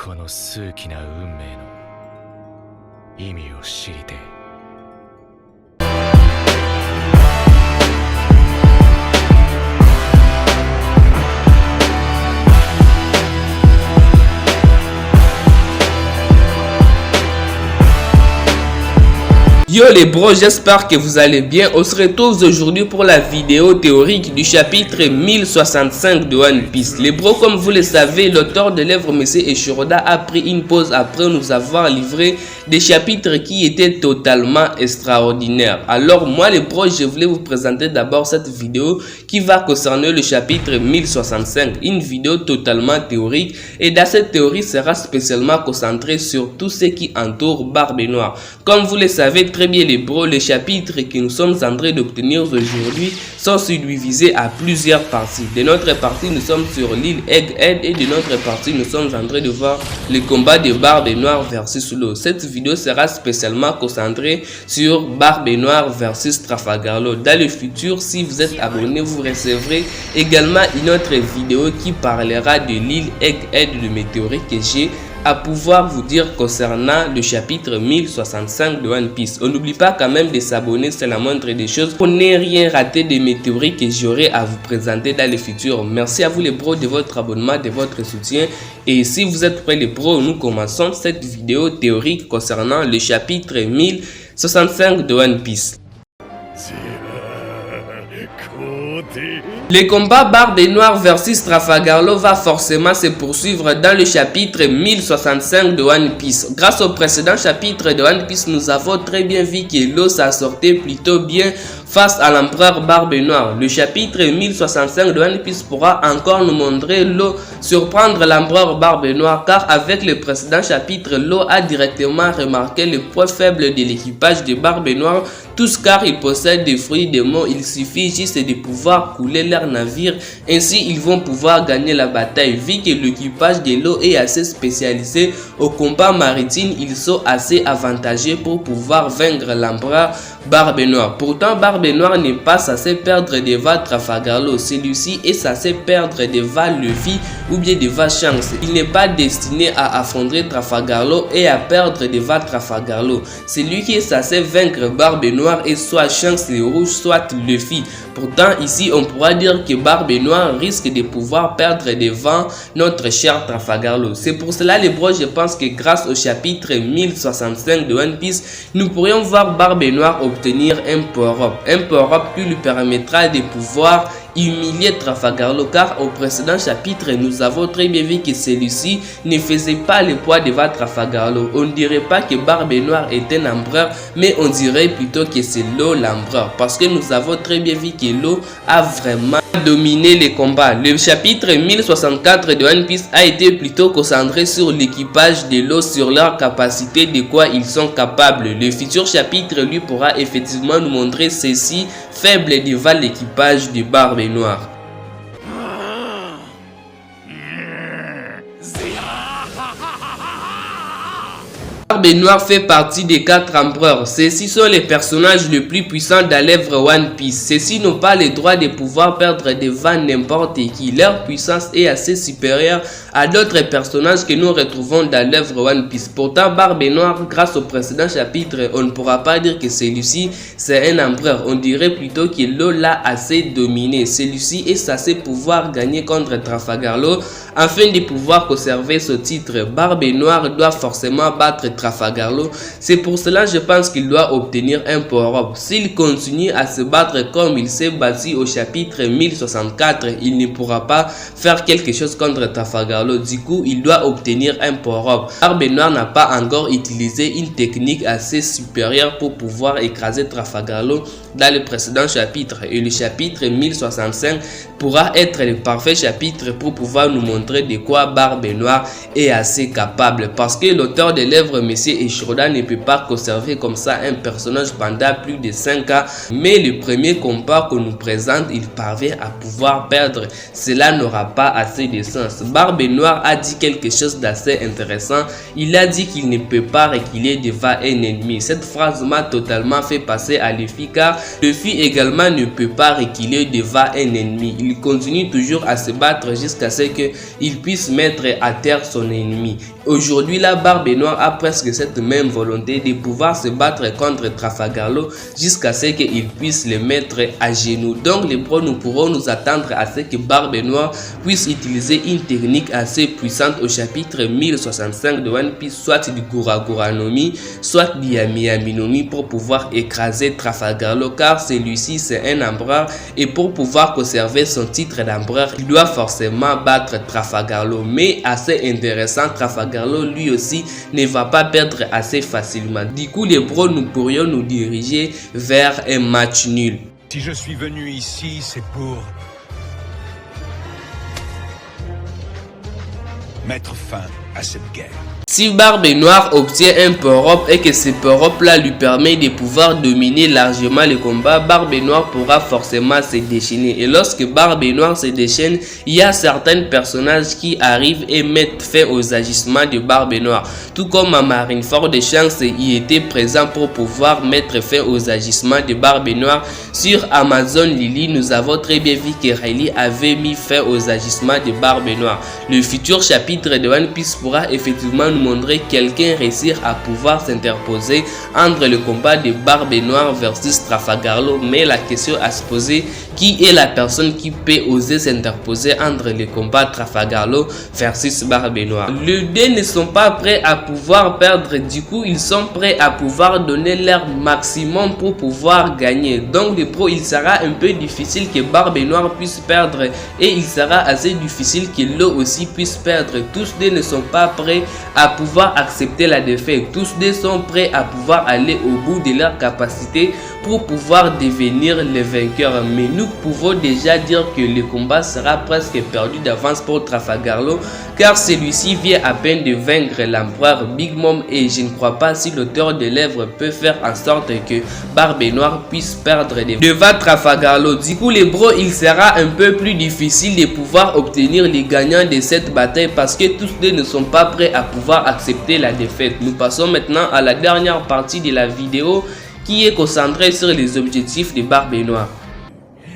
この数奇な運命の意味を知りてえ。Yo les bros, j'espère que vous allez bien. On se retrouve aujourd'hui pour la vidéo théorique du chapitre 1065 de One Piece. Les bros, comme vous le savez, l'auteur de l'œuvre Messier Eiichiro-Oda a pris une pause après nous avoir livré des chapitres qui étaient totalement extraordinaires. Alors moi les bros, je voulais vous présenter d'abord cette vidéo qui va concerner le chapitre 1065. Une vidéo totalement théorique, et dans cette théorie sera spécialement concentrée sur tout ce qui entoure Barbe Noire. Comme vous le savez très bien les bros, les chapitres que nous sommes en train d'obtenir aujourd'hui sont subdivisés à plusieurs parties. De notre partie, nous sommes sur l'île Egghead, et de notre partie, nous sommes en train de voir le combat de Barbe Noire versus Law. Cette vidéo sera spécialement concentrée sur Barbe Noire versus Trafalgar Law. Dans le futur, si vous êtes abonné, vous recevrez également une autre vidéo qui parlera de l'île Egghead, de météorite que j'ai à pouvoir vous dire concernant le chapitre 1065 de One Piece. On n'oublie pas quand même de s'abonner, c'est la moindre des choses pour ne rien rater des météorites que j'aurai à vous présenter dans le futur. Merci à vous les bros de votre abonnement, de votre soutien. Et si vous êtes prêts les bros, nous commençons cette vidéo théorique concernant le chapitre 1065 de One Piece. Le combat Barbe Noire versus Trafalgar Law va forcément se poursuivre dans le chapitre 1065 de One Piece. Grâce au précédent chapitre de One Piece, nous avons très bien vu que Law s'en sortait plutôt bien face à l'empereur Barbe Noire. Le chapitre 1065 de One Piece pourra encore nous montrer Law surprendre l'empereur Barbe Noire, car avec le précédent chapitre, Law a directement remarqué le point faible de l'équipage de Barbe Noire, tous car ils possèdent des fruits des mots. Il suffit juste de pouvoir couler leur navire, ainsi ils vont pouvoir gagner la bataille. Vu que l'équipage de Law est assez spécialisé au combat maritime, ils sont assez avantagés pour pouvoir vaincre l'empereur Barbe Noire. Pourtant Barbe Noire n'est pas censé perdre devant Trafalgar Law. Celui-ci est censé perdre devant Luffy ou bien devant Shanks. Il n'est pas destiné à affronter Trafalgar Law et à perdre devant Trafalgar Law. C'est lui qui est censé vaincre Barbe Noire, et soit Shanks le rouge, soit Luffy. Pourtant ici on pourra dire que Barbe Noire risque de pouvoir perdre devant notre cher Trafalgar Law. C'est pour cela les bros, je pense que grâce au chapitre 1065 de One Piece, nous pourrions voir Barbe Noire obtenir un power-up. Un power-up qui lui permettra de pouvoir humilier Trafalgar Law, car au précédent chapitre nous avons très bien vu que celui-ci ne faisait pas le poids devant Trafalgar Law. On ne dirait pas que Barbe Noire est un empereur, mais on dirait plutôt que c'est Law l'empereur, parce que nous avons très bien vu que Law a vraiment dominé les combats. Le chapitre 1064 de One Piece a été plutôt concentré sur l'équipage de Law, sur leur capacité, de quoi ils sont capables. Le futur chapitre lui pourra effectivement nous montrer ceci faible devant l'équipage de Barbe Noire. Barbe Noire fait partie des 4 empereurs. Ceux-ci sont les personnages les plus puissants dans l'œuvre One Piece. Ceux-ci n'ont pas le droit de pouvoir perdre devant n'importe qui. Leur puissance est assez supérieure à d'autres personnages que nous retrouvons dans l'œuvre One Piece. Pourtant Barbe Noire, grâce au précédent chapitre, on ne pourra pas dire que celui-ci c'est un empereur. On dirait plutôt que Law l'a assez dominé. Celui-ci est censé pouvoir gagner contre Trafalgar Law afin de pouvoir conserver ce titre. Barbe Noire doit forcément battre Trafalgar Law. C'est pour cela je pense qu'il doit obtenir un power-up. S'il continue à se battre comme il s'est battu au chapitre 1064, il ne pourra pas faire quelque chose contre Trafalgar Law. Du coup il doit obtenir un power-up. Barbe Noire n'a pas encore utilisé une technique assez supérieure pour pouvoir écraser Trafalgar Law dans le précédent chapitre, et le chapitre 1065 pourra être le parfait chapitre pour pouvoir nous montrer de quoi Barbe Noire est assez capable, parce que l'auteur de l'œuvre Messier Eiichiro-Oda ne peut pas conserver comme ça un personnage pendant plus de 5 ans, mais le premier combat qu'on nous présente, il parvient à pouvoir perdre. Cela n'aura pas assez de sens. Barbe Noire a dit quelque chose d'assez intéressant. Il a dit qu'il ne peut pas reculer devant un ennemi. Cette phrase m'a totalement fait passer à Luffy, car Luffy également ne peut pas reculer devant un ennemi. Il continue toujours à se battre jusqu'à ce que il puisse mettre à terre son ennemi. Aujourd'hui, la Barbe Noire a presque cette même volonté de pouvoir se battre contre Trafalgar Law jusqu'à ce qu'il puisse le mettre à genoux. Donc les pros, nous pourrons nous attendre à ce que Barbe Noire puisse utiliser une technique assez puissante au chapitre 1065 de One Piece, soit du Gura no Mi, soit du Yami Yami no Mi, pour pouvoir écraser Trafalgar Law, car celui-ci c'est un empereur et pour pouvoir conserver son titre d'empereur, il doit forcément battre Trafalgar Law. Mais assez intéressant, Trafalgar Law lui aussi ne va pas perdre assez facilement. Du coup les pros, nous pourrions nous diriger vers un match nul. Si je suis venu ici, c'est pour mettre fin à cette guerre. Si Barbe Noire obtient un power-up et que ce power-up là lui permet de pouvoir dominer largement le combat, Barbe Noire pourra forcément se déchaîner. Et lorsque Barbe Noire se déchaîne, il y a certains personnages qui arrivent et mettent fin aux agissements de Barbe Noire. Tout comme Marineford de Shanks y était présent pour pouvoir mettre fin aux agissements de Barbe Noire. Sur Amazon Lily, nous avons très bien vu que Riley avait mis fin aux agissements de Barbe Noire. Le futur chapitre de One Piece pourra effectivement nous montrer quelqu'un réussir à pouvoir s'interposer entre le combat de Barbe Noire versus Trafalgar Law. Mais la question à se poser, qui est la personne qui peut oser s'interposer entre le combat Trafalgar Law versus Barbe Noire? Les deux ne sont pas prêts à pouvoir perdre, du coup ils sont prêts à pouvoir donner leur maximum pour pouvoir gagner. Donc les pros, il sera un peu difficile que Barbe Noire puisse perdre et il sera assez difficile que Law aussi puisse perdre. Tous deux ne sont pas prêts à pouvoir accepter la défaite. Tous deux sont prêts à pouvoir aller au bout de leur capacité pour pouvoir devenir les vainqueurs. Mais nous pouvons déjà dire que le combat sera presque perdu d'avance pour Trafalgar Law, car celui-ci vient à peine de vaincre l'empereur Big Mom et je ne crois pas si l'auteur de l'œuvre peut faire en sorte que Barbe Noire puisse perdre devant Trafalgar Law. Du coup les bros, il sera un peu plus difficile de pouvoir obtenir les gagnants de cette bataille parce que tous deux ne sont pas prêts à pouvoir accepter la défaite. Nous passons maintenant à la dernière partie de la vidéo qui est concentrée sur les objectifs de Barbe Noire.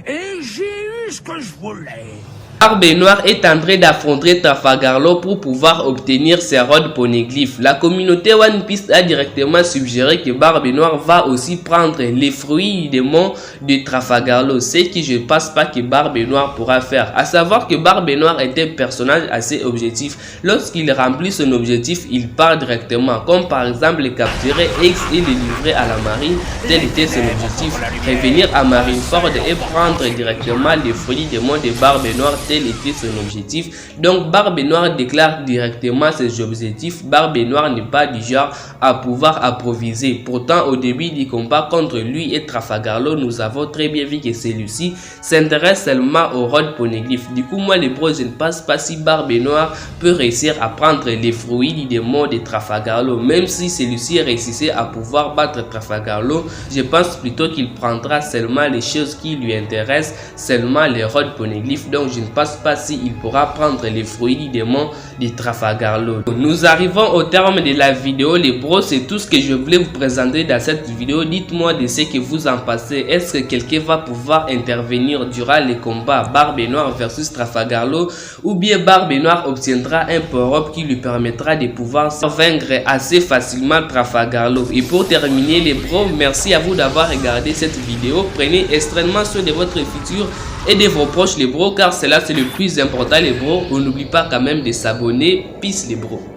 Et j'ai eu ce que je voulais. Barbe Noire est en train d'affronter Trafalgar Law pour pouvoir obtenir ses Rhodes Poneglyph. La communauté One Piece a directement suggéré que Barbe Noire va aussi prendre les fruits des monts de Trafalgar Law, ce qui je pense pas que Barbe Noire pourra faire. À savoir que Barbe Noire est un personnage assez objectif. Lorsqu'il remplit son objectif, il part directement, comme par exemple capturer X et le livrer à la marine, tel était son objectif. Revenir à Marineford et prendre directement les fruits des monts de Barbe Noire, tel était son objectif. Donc Barbe Noire déclare directement ses objectifs. Barbe Noire n'est pas du genre à pouvoir improviser. Pourtant au début du combat contre lui et Trafalgar Law, nous avons très bien vu que celui-ci s'intéresse seulement au Rhodes Poneglyph. Du coup moi les pros, je ne pense pas si Barbe Noire peut réussir à prendre les fruits du démon de Trafalgar Law. Même si celui-ci réussissait à pouvoir battre Trafalgar Law, je pense plutôt qu'il prendra seulement les choses qui lui intéressent, seulement les Rhodes Poneglyph. Donc je ne pense pas s'il pourra prendre les fruits du démon de Trafalgar Law. Nous arrivons au terme de la vidéo les bros, c'est tout ce que je voulais vous présenter dans cette vidéo. Dites-moi de ce que vous en pensez. Est-ce que quelqu'un va pouvoir intervenir durant les combats Barbe Noire versus Trafalgar Law, ou bien Barbe Noire obtiendra un power-up qui lui permettra de pouvoir vaincre assez facilement Trafalgar Law? Et pour terminer les bros, merci à vous d'avoir regardé cette vidéo. Prenez extrêmement soin de votre futur et de vos proches les bros, car cela c'est le plus important les bros. On n'oublie pas quand même de s'abonner. Peace les bros.